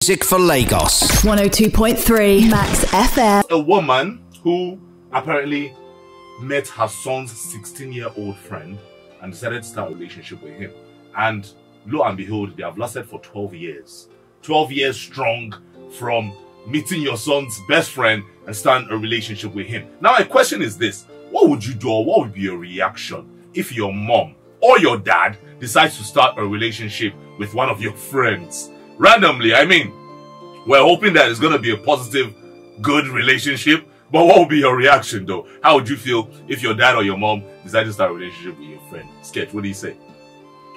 Music for Lagos. 102.3 Max FM. A woman who apparently met her son's 16-year-old friend and decided to start a relationship with him. And lo and behold, they have lasted for 12 years. 12 years strong from meeting your son's best friend and starting a relationship with him. Now, my question is this. What would you do, or what would be your reaction if your mom or your dad decides to start a relationship with one of your friends? Randomly, I mean, we're hoping that it's going to be a positive, good relationship. But what would be your reaction, though? How would you feel if your dad or your mom decided to start a relationship with your friend? Sketch, what do you say?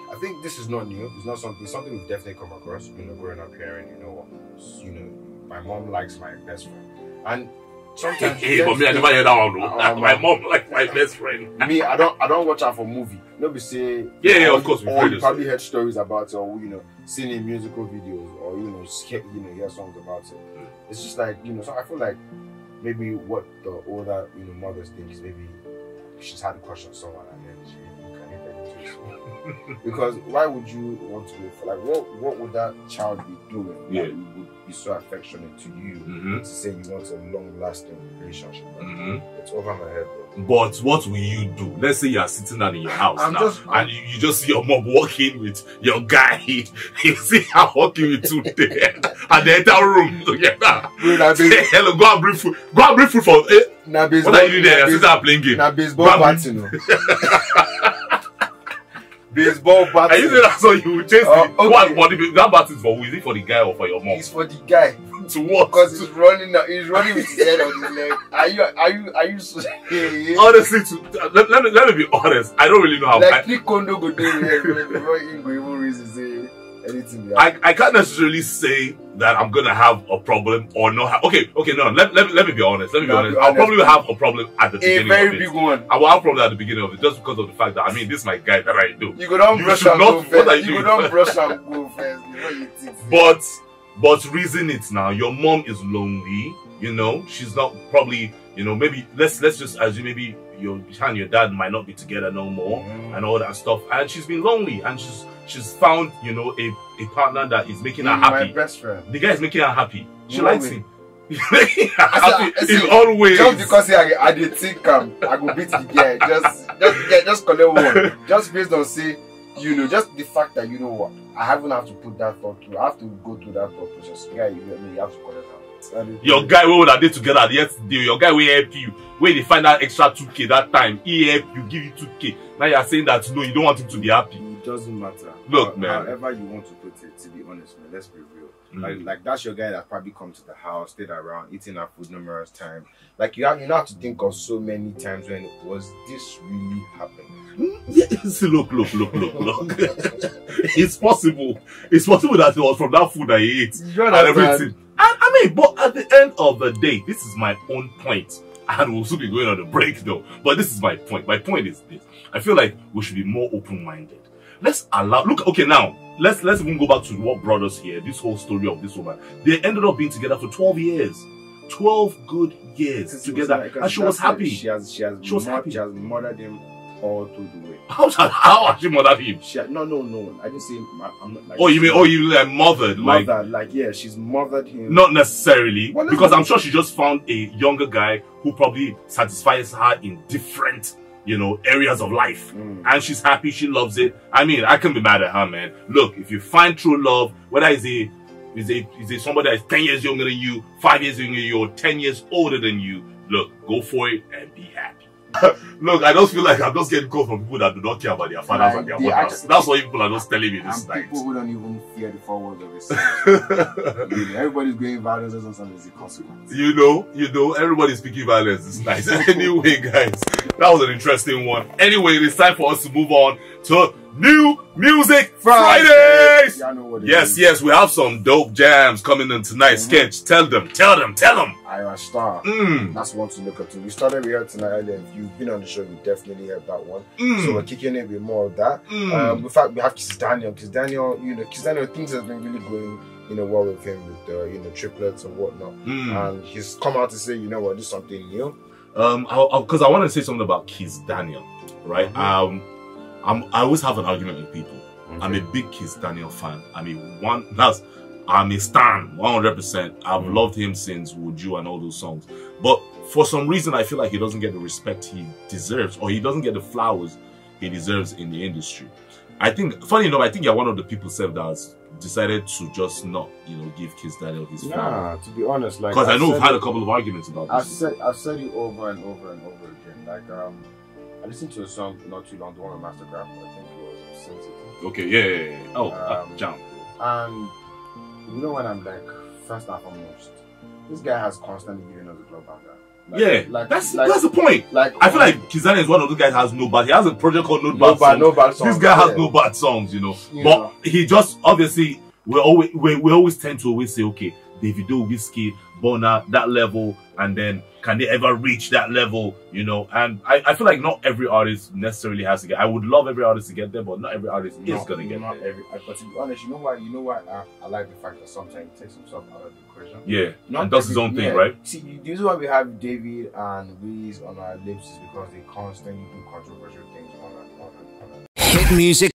I think this is not new. It's not something we've definitely come across. Growing up here, and my mom likes my best friend, and sometimes. But me, I never hear that one. My mom likes my best friend. Me, I don't watch out for movie. Nobody say. Yeah, of course. Or you probably heard stories about it, or seen in musical videos, or hear songs about it. It's just like So I feel like maybe what the older mothers think is maybe she's had a crush on someone and then she can get into it. Because why would you want to for like what would that child be doing that would be so affectionate to you to say you want a long lasting relationship? It's over my head, bro. But what will you do? Let's say you are sitting down in your house and you just see your mom walking with your guy. You see her walking with two there at the entire room together. Say hello, go and bring food. Go and bring food for what are you doing there? You're sitting there playing game. Now baseball batting. Baseball bat. Are you saying that's what you would chase? That bat is for who? Is it for the guy or for your mom? It's for the guy. To what? Because he's running with his head on his leg. Are you so honestly, let me be honest. I don't really know how. Like three condo go there before you go even reason say anything. I can't necessarily say that I'm gonna have a problem or not. Okay, no. Let me be honest. I'll probably have a problem at the beginning. A very big one. I will have a problem at the beginning of it just because of the fact that this is my guy that I do. You go down brush and go first. You go down brush and go first before you think. But reason it now. Your mom is lonely. She's not probably. Maybe let's just assume maybe your and your dad might not be together no more and all that stuff. And she's been lonely and she's found a partner that is making her happy. My best friend. The guy is making her happy. She likes him. Happy in all ways. Just because I did think I go beat the guy. Just collect one. Just based on say. Just the fact that I haven't have to put that thought through. I have to go through that thought process. Yeah, you have to collect that. Your guy we would have together yesterday. Your guy will help you. When they find that extra 2K that time, he help you, give you 2K. Now you are saying that no, you don't want him to be happy. It doesn't matter. Look, man. However you want to put it, to be honest, man, let's be real. Like that's your guy that probably come to the house, stayed around, eating our food numerous times. Like you have to think of so many times when was this really happening? Yes, look. It's possible. It's possible that it was from that food that he ate and everything. But at the end of the day, this is my own point. And we'll soon be going on a break though. But this is my point. My point is this. I feel like we should be more open-minded. Let's even go back to what brought us here. This whole story of this woman. They ended up being together for 12 years. 12 good years together. And she was happy. She was happy. She has murdered him all through the way. How has she murdered him? No. I didn't say I'm not like. You like mothered? Yeah, she's mothered him. Not necessarily. Because I'm sure she just found a younger guy who probably satisfies her in different areas of life. And she's happy, she loves it. I can be mad at her, man. Look, if you find true love, whether is somebody that is 10 years younger than you, 5 years younger than you, or 10 years older than you, look, go for it and be happy. Look, I just feel like I'm just getting calls from people that do not care about their fathers and their mothers. That's what people are just telling me this night. People who don't even fear the forward of it. Everybody's going violence and sometimes there's a consequence. Everybody's speaking violence this night. Anyway, guys, that was an interesting one. Anyway, it's time for us to move on to New Music Fridays! Yes, we have some dope jams coming in tonight. Sketch, tell them. Ira Star. That's one to look up to. We started here tonight earlier. If you've been on the show, you definitely heard that one. So we're kicking in with more of that. In fact, we have Kiss Daniel. Kiss Daniel, things have been really going well with him with the triplets and whatnot. And he's come out to say, this is something new. Because I want to say something about Kiss Daniel, right? I always have an argument with people. I'm a big Kiss Daniel fan. I'm a stan, 100%. I've loved him since Would You and all those songs. But for some reason, I feel like he doesn't get the respect he deserves, or he doesn't get the flowers he deserves in the industry. I think, funny enough, I think you're one of the people, Seth, that has decided to just not, you know, give Kiss Daniel his flowers. To be honest, like, because I know we've had a couple of arguments about this. I've said it over and over and over again. Like, I listened to a song not too long, the one with Mastercraft, I think it was Sensitive. Okay, yeah. Oh, jump. And you know when I'm like, first and foremost, this guy has constantly given us a club banger. Like, that's the point. Like, I feel like Kiss Daniel is one of those guys that has no bad. He has a project called No Bad Songs. This guy has no bad songs, you know. But he just obviously we always tend to always say, okay, Davido, Whiskey, Burna, that level, and then can they ever reach that level, you know? And I feel like not every artist necessarily has to get. I would love every artist to get there, but not every artist is gonna get there. But to be honest, you know why I like the fact that sometimes he takes himself out of the equation. Yeah, and does his own thing, right? See, the reason why we have David and Wiz on our lips is because they constantly do controversial things on. Hit music.